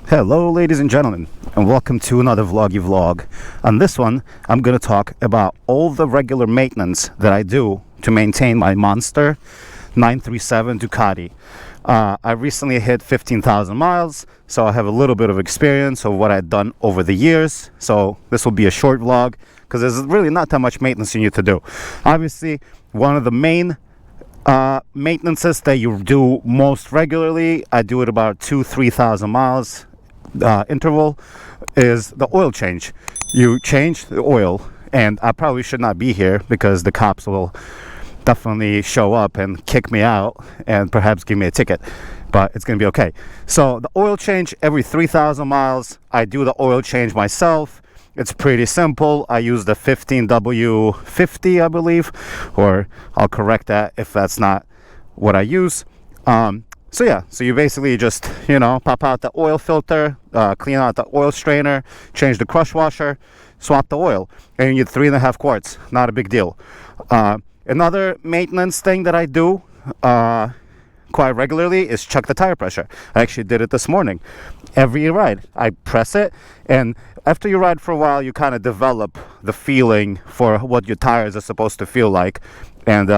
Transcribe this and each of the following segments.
Hello ladies and gentlemen, and welcome to another vloggy vlog. On this one, I'm going to talk about all the regular maintenance that I do to maintain my Monster 937 Ducati. I recently hit 15,000 miles, so I have a little bit of experience of what I've done over the years. So this will be a short vlog because there's really not that much maintenance you need to do. Obviously, one of the main maintenances that you do most regularly, I do it about 2,000-3,000 miles interval, is the oil change. You change the oil, and I probably should not be here because the cops will definitely show up and kick me out and perhaps give me a ticket, but it's gonna be okay. So the oil change every 3,000 miles. I do the oil change myself. It's pretty simple. I use the 15W50, I believe, or I'll correct that if that's not what I use. So yeah, so you basically just, pop out the oil filter, clean out the oil strainer, change the crush washer, swap the oil, and you get 3.5 quarts. Not a big deal. Another maintenance thing that I do quite regularly is check the tire pressure. I actually did it this morning. Every ride, I press it, and after you ride for a while, you kind of develop the feeling for what your tires are supposed to feel like, and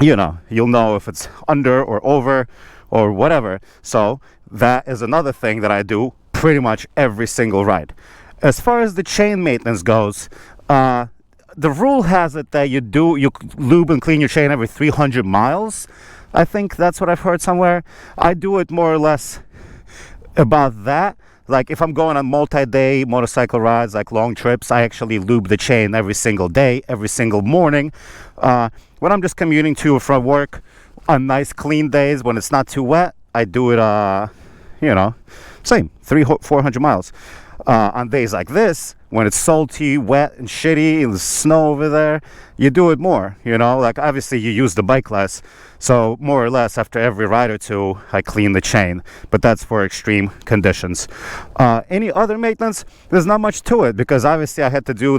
you'll know if it's under or over or whatever. So that is another thing that I do pretty much every single ride. As far as the chain maintenance goes, the rule has it that you lube and clean your chain every 300 miles. I think that's what I've heard somewhere. I do it more or less about that. Like if I'm going on multi-day motorcycle rides, like long trips, I actually lube the chain every single day, every single morning. When I'm just commuting to or from work on nice clean days when it's not too wet, I do it, same, 300-400 miles. On days like this, when it's salty, wet, and shitty, and the snow over there, you do it more, like obviously you use the bike less. So more or less after every ride or two, I clean the chain, but that's for extreme conditions. Any other maintenance, there's not much to it because obviously I had to do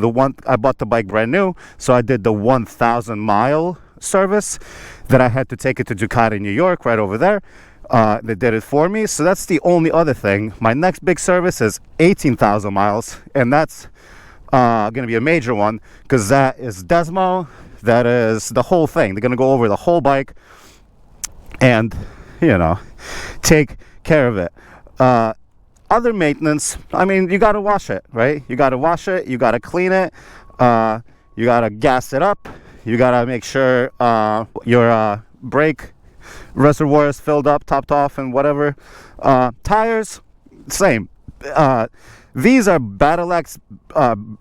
I bought the bike brand new, so I did the 1,000 mile service that I had to take it to Ducati, New York, right over there. They did it for me, so that's the only other thing. My next big service is 18,000 miles, and that's going to be a major one because that is desmo. That is the whole thing. They're going to go over the whole bike and, take care of it. Other maintenance, you got to wash it, right? You got to wash it. You got to clean it. You got to gas it up. You got to make sure your brake reservoir is filled up, topped off, and whatever. Tires, same. These are Battle Axe T32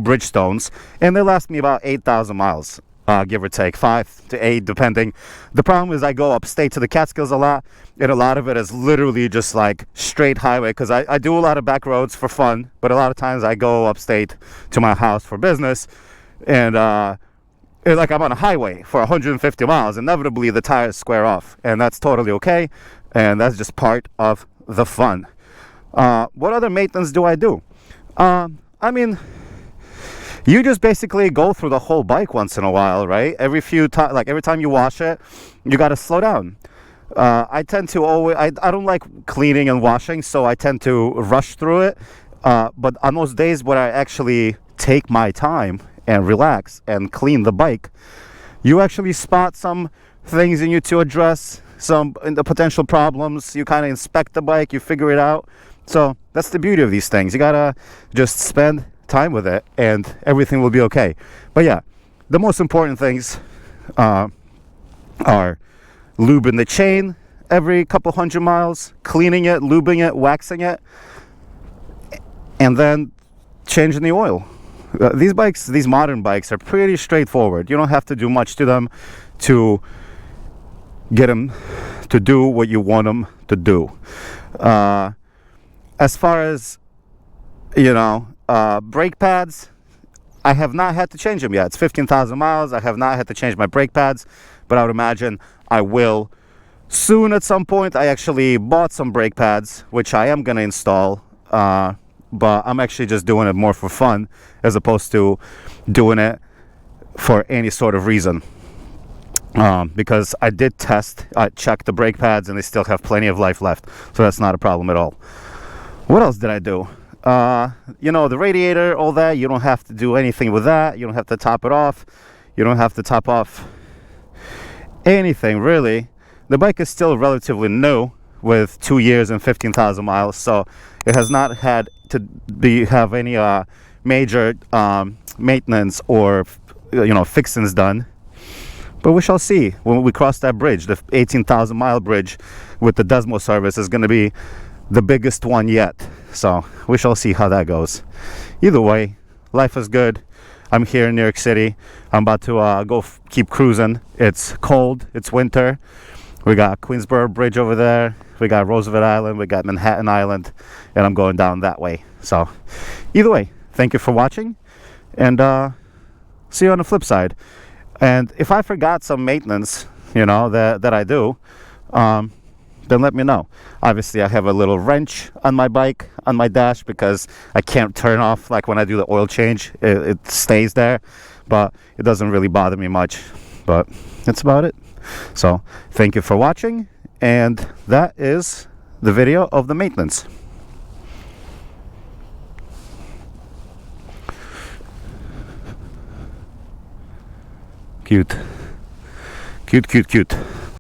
Bridgestones, and they last me about 8,000 miles, give or take, 5 to 8, depending. The problem is I go upstate to the Catskills a lot, and a lot of it is literally just like straight highway, because I do a lot of back roads for fun, but a lot of times I go upstate to my house for business, and it's like I'm on a highway for 150 miles. Inevitably, the tires square off, and that's totally okay, and that's just part of the fun. What other maintenance do I do? You just basically go through the whole bike once in a while, right? Every time you wash it, you got to slow down. I tend to I don't like cleaning and washing, so I tend to rush through it. But on those days where I actually take my time and relax and clean the bike, you actually spot some things you need to address, some the potential problems. You kind of inspect the bike, you figure it out. So that's the beauty of these things. You gotta just spend time with it and everything will be okay. But yeah, the most important things are lubing the chain every couple hundred miles, cleaning it, lubing it, waxing it, and then changing the oil. These modern bikes are pretty straightforward. You don't have to do much to them to get them to do what you want them to do. As far as, brake pads, I have not had to change them yet. It's 15,000 miles. I have not had to change my brake pads, but I would imagine I will soon at some point. I actually bought some brake pads, which I am going to install, but I'm actually just doing it more for fun as opposed to doing it for any sort of reason. because I did test, I checked the brake pads and they still have plenty of life left, so that's not a problem at all. What else did I do? The radiator, all that, you don't have to do anything with that. You don't have to top it off. You don't have to top off anything, really. The bike is still relatively new with 2 years and 15,000 miles, so it has not had to have any major maintenance or fixings done. But we shall see when we cross that bridge. The 18,000 mile bridge with the desmo service is going to be the biggest one yet, so we shall see how that goes. Either way, life is good. I'm here in New York City. I'm about to go keep cruising. It's cold, it's winter. We got Queensboro Bridge over there, we got Roosevelt Island, we got Manhattan Island, and I'm going down that way. So either way, thank you for watching, and see you on the flip side. And if I forgot some maintenance, that I do, then let me know. Obviously, I have a little wrench on my bike, on my dash, because I can't turn off, like when I do the oil change, it stays there, but it doesn't really bother me much. But that's about it. So thank you for watching, and that is the video of the maintenance. Cute. Cute, cute, cute.